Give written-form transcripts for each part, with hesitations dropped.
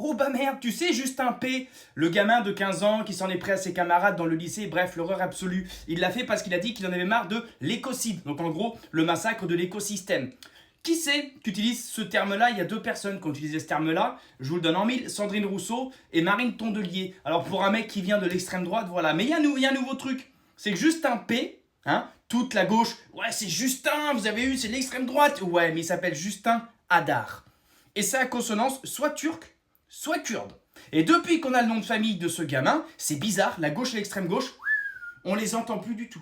Oh bah merde, tu sais, Justin P, le gamin de 15 ans qui s'en est pris à ses camarades dans le lycée, bref, l'horreur absolue. Il l'a fait parce qu'il a dit qu'il en avait marre de l'écocide, donc en gros, le massacre de l'écosystème. Qui c'est qui utilise ce terme-là? Il y a deux personnes qui ont utilisé ce terme-là, je vous le donne en mille, Sandrine Rousseau et Marine Tondelier. Alors pour un mec qui vient de l'extrême droite, voilà. Mais il y a un nouveau truc, c'est que Justin P, hein, toute la gauche, ouais c'est Justin, vous avez eu, c'est l'extrême droite, ouais mais il s'appelle Justin Hadar. Et c'est à consonance soit turque, soit kurde. Et depuis qu'on a le nom de famille de ce gamin, c'est bizarre, la gauche et l'extrême gauche, on les entend plus du tout.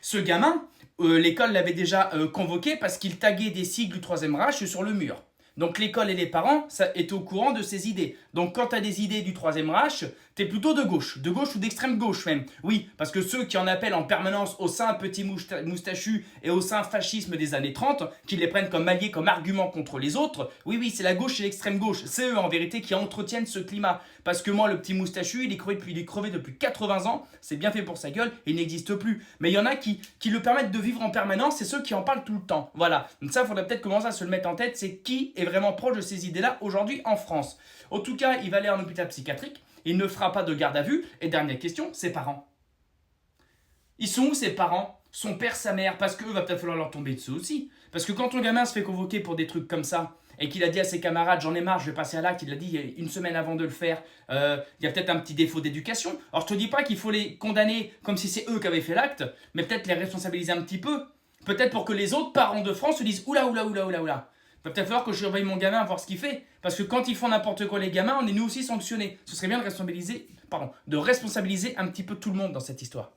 Ce gamin, l'école l'avait déjà convoqué parce qu'il taguait des sigles du Troisième Reich sur le mur. Donc l'école et les parents étaient au courant de ses idées. Donc quand tu as des idées du Troisième Reich, tu es plutôt de gauche ou d'extrême gauche même. Oui, parce que ceux qui en appellent en permanence au sein petit moustachu et au sein fascisme des années 30, qui les prennent comme alliés, comme argument contre les autres, oui, c'est la gauche et l'extrême gauche. C'est eux en vérité qui entretiennent ce climat. Parce que moi, le petit moustachu, il est crevé depuis 80 ans, c'est bien fait pour sa gueule, et il n'existe plus. Mais il y en a qui le permettent de vivre en permanence, c'est ceux qui en parlent tout le temps. Voilà. Donc ça, il faudrait peut-être commencer à se le mettre en tête, c'est qui est vraiment proche de ces idées-là aujourd'hui en France. En tout cas, il va aller en hôpital psychiatrique, il ne fera pas de garde à vue, et dernière question, ses parents. Ils sont où ses parents? Son père, sa mère, parce qu'eux, va peut-être falloir leur tomber dessus aussi. Parce que quand ton gamin se fait convoquer pour des trucs comme ça, et qu'il a dit à ses camarades, j'en ai marre, je vais passer à l'acte, il l'a dit une semaine avant de le faire, il y a peut-être un petit défaut d'éducation. Alors je te dis pas qu'il faut les condamner comme si c'est eux qui avaient fait l'acte, mais peut-être les responsabiliser un petit peu. Peut-être pour que les autres parents de France se disent, oula. Il va peut-être falloir que je surveille mon gamin à voir ce qu'il fait. Parce que quand ils font n'importe quoi les gamins, on est nous aussi sanctionnés. Ce serait bien de responsabiliser un petit peu tout le monde dans cette histoire.